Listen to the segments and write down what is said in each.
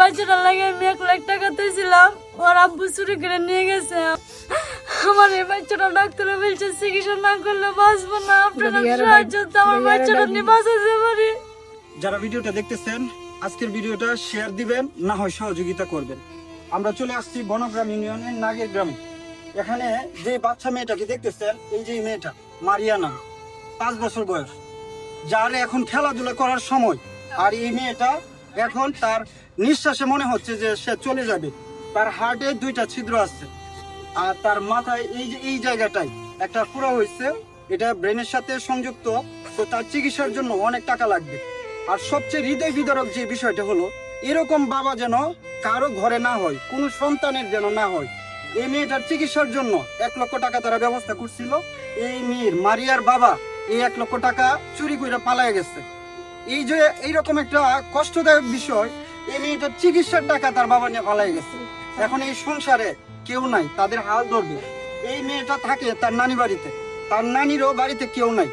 বাচ্চাটার লাগে আমি 1 লাখ টাকা দিয়েছিলাম, ওর আব্বু চুরি করে নিয়ে গেছে। আমার এই বাচ্চাটা ডাক্তারে বলছে চিকিৎসা না করলে বাঁচবো না, আপনারা সাহায্য তো আমার বাচ্চাটা নিয়ে বাঁচাতে পারি। যারা ভিডিওটা দেখতেছেন আজকের ভিডিওটা শেয়ার দিবেন, না হয় সহযোগিতা করবেন। আমরা চলে আসছি বনগ্রাম ইউনিয়নের নাগের গ্রামে। এখানে যে বাচ্চা মেয়েটাকে দেখতেছেন, এই যে মেয়েটা মারিয়ানা, 5 বছর বয়স, যার এখন খেলাধুলা করার সময়। আর এই মেয়েটা এখন তার নিঃশ্বাসে মনে হচ্ছে যে সে চলে যাবে। তার হার্টে 2টা ছিদ্র আছে, আর তার মাথায় এই জায়গাটায় একটা ফোড়া হয়েছে, এটা ব্রেনের সাথে সংযুক্ত। তো তার চিকিৎসার জন্য অনেক টাকা লাগবে। আর সবচেয়ে হৃদয় বিদারক যে বিষয়টা হলো, এরকম বাবা যেন কারো ঘরে না হয়, কোনো সন্তানের যেন না হয়। এই মেয়েটার চিকিৎসার জন্য 1 লক্ষ টাকা তারা ব্যবস্থা করছিল। এই মেয়ের মারিয়ার বাবা এই 1 লক্ষ টাকা চুরি করে পালায় গেছে। এই যে এইরকম একটা কষ্টদায়ক বিষয়, এই মেয়েটার চিকিৎসার টাকা তার বাবা নিয়ে পালায় গেছে। এখন এই সংসারে কেউ নাই, তাদের হাল ধরবে। এই মেয়েটা থাকে তার নানি বাড়িতে, তার নানিরও বাড়িতে কেউ নাই,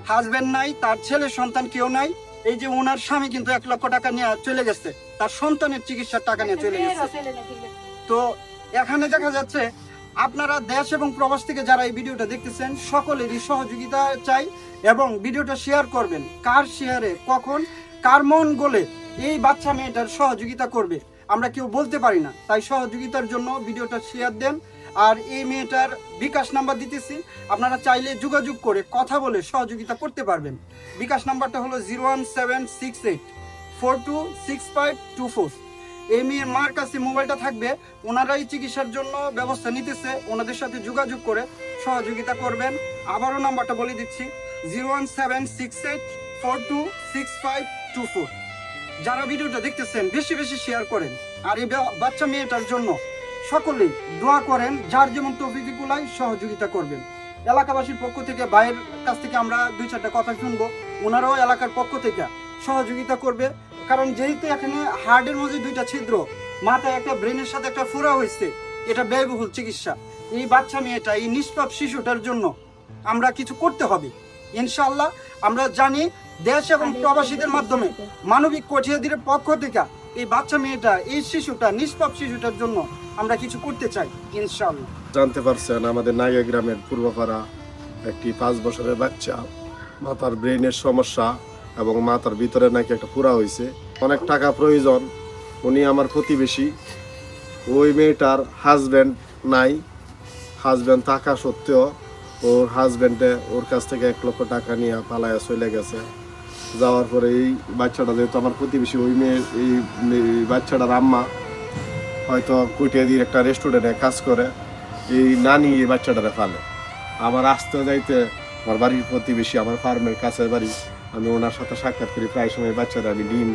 হাজবেন্ড নাই, তার ছেলে সন্তান কেউ নাই। এই যে ওনার স্বামী কিন্তু 1 লক্ষ টাকা নিয়ে চলে গেছে, তার সন্তানের চিকিৎসার টাকা নিয়ে চলে গেছে। তো এখানে দেখা যাচ্ছে আপনারা দেশ এবং প্রবাস থেকে যারা এই ভিডিওটা দেখতেছেন সকলেরই সহযোগিতা চাই, এবং ভিডিওটা শেয়ার করবেন। কার শেয়ারে কখন কার মন গলে এই বাচ্চা মেয়েটার সহযোগিতা করবে আমরা কেউ বলতে পারি না। তাই সহযোগিতার জন্য ভিডিওটা শেয়ার দেন। আর এই মেয়েটার বিকাশ নাম্বার দিতেছি, আপনারা চাইলে যোগাযোগ করে কথা বলে সহযোগিতা করতে পারবেন। বিকাশ নাম্বারটা হলো 01768426524। এই মেয়ের মার কাছে মোবাইলটা থাকবে, ওনারাই চিকিৎসার জন্য ব্যবস্থা নিতেছে। ওনাদের সাথে যোগাযোগ করে সহযোগিতা করবেন। আবারও নাম্বারটা বলে দিচ্ছি, 01768426524। যারা ভিডিওটা দেখতেছেন বেশি বেশি শেয়ার করেন। আর এই বাচ্চা মেয়েটার জন্য সকলেই দোয়া করেন, যার যেমন তৌফিক কুলায় সহযোগিতা করবেন। এলাকাবাসীর পক্ষ থেকে, ভাইয়ের কাছ থেকে আমরা 2-4টা কথা শুনবো, ওনারাও এলাকার পক্ষ থেকে সহযোগিতা করবে। কারণ যেহেতু এখানে হার্টের মধ্যে 2টা ছিদ্র, মাথায় একটা, ব্রেনের সাথে একটা ফোড়া হয়েছে, এটা ব্যয়বহুল চিকিৎসা। এই বাচ্চা মেয়েটা, এই নিষ্পাপ শিশুটার জন্য আমরা কিছু করতে হবে ইনশাআল্লাহ। আমরা জানি দেশ এবং প্রবাসীদের মাধ্যমে মানবিক কোঠিয়াদির পক্ষ থেকে এই বাচ্চা মেয়েটা, এই শিশুটা, নিষ্পাপ শিশুটার জন্য আমরা কিছু করতে চাই ইনশাআল্লাহ। জানতে পারছেন আমাদের নাগা গ্রামের পূর্বপাড়া একটি 5 বছরের বাচ্চা, মাথার ব্রেনের সমস্যা এবং মাথার ভিতরে নাকি একটা পুরা হয়েছে, অনেক টাকা প্রয়োজন। উনি আমার প্রতিবেশী। ওই মেয়েটার হাজব্যান্ড নাই, হাজব্যান্ড থাকা সত্ত্বেও ওর হাজব্যান্ডে ওর কাছ থেকে 1 লক্ষ টাকা নিয়ে পালায়া চলে গেছে। যাওয়ার পরে এই বাচ্চাটা, যেহেতু আমার প্রতিবেশী, ওই মেয়ের এই বাচ্চাটার আম্মা হয়তো কুটিয়াদির একটা রেস্টুরেন্টে কাজ করে, এই নানি এই বাচ্চাটারে ফেলে। আমার আসতে যাইতে আমার বাড়ির প্রতিবেশী, আমার ফার্মের কাছের বাড়ি, আমি ওনার সাথে সাক্ষাৎ করি প্রায় সময়। বাচ্চারা আমি ডিম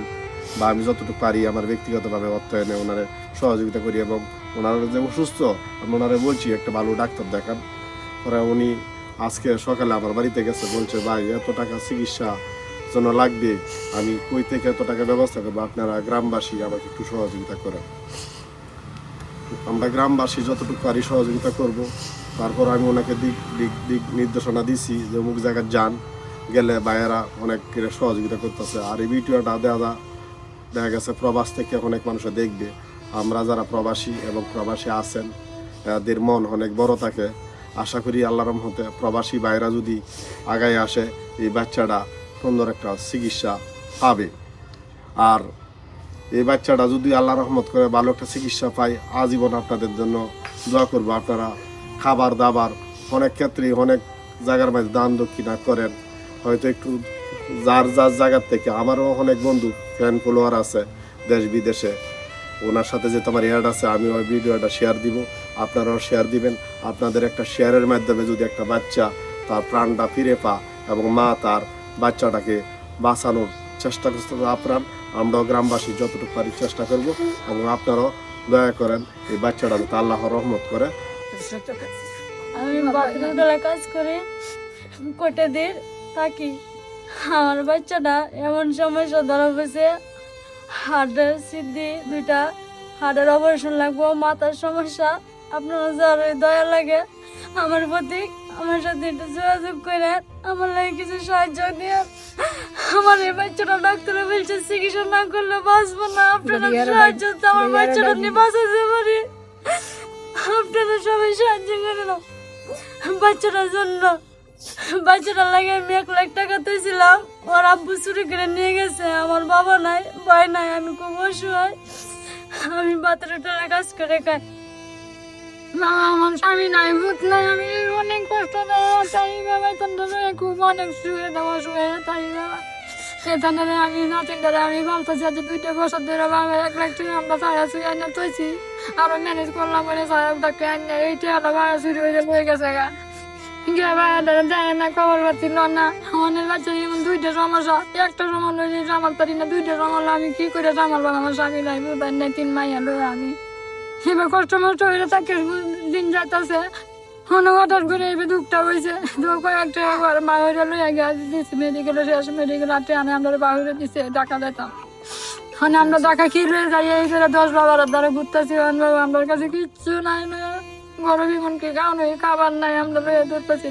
বা আমি যতটুকু পারি আমার ব্যক্তিগতভাবে অর্থায়নে ওনারে সহযোগিতা করি, এবং ওনারা যে অসুস্থ আমি ওনারে বলছি একটা ভালো ডাক্তার দেখান। পরে উনি আজকে সকালে আমার বাড়িতে গেছে, বলছে ভাই এত টাকা চিকিৎসা জন্য লাগবে, আমি কই থেকে এত টাকা ব্যবস্থা করবো, আপনারা গ্রামবাসী আমাকে একটু সহযোগিতা করেন। আমরা গ্রামবাসী যতটুকু পারি সহযোগিতা করব। তারপর আমি ওনাকে দিক নির্দেশনা দিছি যে অমুক জায়গায় যান, গেলে ভাইয়েরা অনেক সহযোগিতা করতেছে। আর এই ভিডিওটা দেখা গেছে প্রবাস থেকে অনেক মানুষে দেখবে। আমরা যারা প্রবাসী এবং প্রবাসী আছেন, এদের মন অনেক বড় থাকে। আশা করি আল্লাহর রহমতে প্রবাসী ভাইরা যদি আগায় আসে, এই বাচ্চাটা সুন্দর একটা চিকিৎসা পাবে। আর এই বাচ্চাটা যদি আল্লাহ রহমত করে ভালো একটা চিকিৎসা পায়, আজীবন আপনাদের জন্য দোয়া করবো। আপনারা খাবার দাবার অনেক ক্ষেত্রে অনেক জায়গার মধ্যে দান দক্ষিণা করেন, হয়তো একটু যার জায়গার থেকে। আমারও অনেক বন্ধু ফ্যান ফলোয়ার আছে দেশ বিদেশে, ওনার সাথে যে তোমার অ্যাড আছে, আমি ওই ভিডিওটা শেয়ার দিব, আপনারাও শেয়ার দিবেন। আপনাদের একটা শেয়ারের মাধ্যমে যদি একটা বাচ্চা তার প্রাণটা ফিরে পা এবং মা তার বাচ্চাটাকে বাঁচানোর চেষ্টা করতে আপ্রাণ, আমরাও গ্রামবাসী যতটুকু পারি চেষ্টা করব। এবং আপনারাও দয়া করেন এই বাচ্চাটা যাতে আল্লাহর রহমত করে। আমি বাথরুমে কাজ করি, কোটাদের থাকি। আমার বাচ্চাটা এমন সমস্যা ধরা পড়েছে, হার্টের সিদ্ধি 2টা, হার্টের অপারেশন লাগবো, মাথার সমস্যা, আপনারা যার দয়া লাগে আমার প্রতি আমার সাথে একটু যোগাযোগ করে আমার লাগে কিছু সাহায্য দিয়ে আমার এই বাচ্চাটা ডাক্তারে বলছে চিকিৎসা না করলে বাঁচবো না। আপনারা সাহায্য তো আমার বাচ্চাটা নিয়ে বাঁচাতে পারি। আপনারা সবাই সাহায্য করে না বাচ্চাটার জন্য। বাচ্চাটার লাগে আমি 1 লাখ টাকা দিয়েছিলাম, ওর আব্বু চুরি করে নিয়ে গেছে। আমার বাবা নাই, ভাই নাই, আমি খুব অসহায়। আমি বাতের টাকা কাজ করে খাই। বাবা আমার স্বামী নাই, ভূত নাই, আমি অনেক কষ্ট তাই বাবা খুব অনেক শুয়ে দেওয়া শুয়ে তাই বাবা এখানে আমি নাতিনটারে আমি বলতেছি যে 2 বছর ধরে বাবা 1 লাখ টাকা আমরা ছায়া শুয়ে আনে তৈছি আরো ম্যানেজ করলাম বলে সাহেব ডাক্তার আনে এইটা আলো বাবা চুরি হয়ে বয়ে গেছে গা দেয় না, খবর পাচ্ছিল না। আমাদের বাচ্চা যেমন 2টা সমস্যা, একটা সমান হয়ে সামাল পারি না, 2টা সমান আমি কি করে সামাল পাবো? আমার স্বামী নাই, বুধার নাই, 3 মাইয়া লই আমি এবার কষ্ট মষ্ট হয়ে থাকে দিন যাইতেছে। হঠাৎ করে এবার দুঃখটা হয়েছে, কয়েকটা মা হয়ে লইয়া গিয়েছি মেডিকেলে, শেষ মেডিকেল আটে আনে আমরা বাহিরে দিচ্ছে টাকা দিতাম। মানে আমরা টাকা কি রয়ে যাই এই করে 10-12 দ্বারা ঘুরতেছি। আমার কাছে কিচ্ছু নাই, গরম এমনকি খাওয়ানো খাবার নাই, আমরা লইয়া ধরতেছি।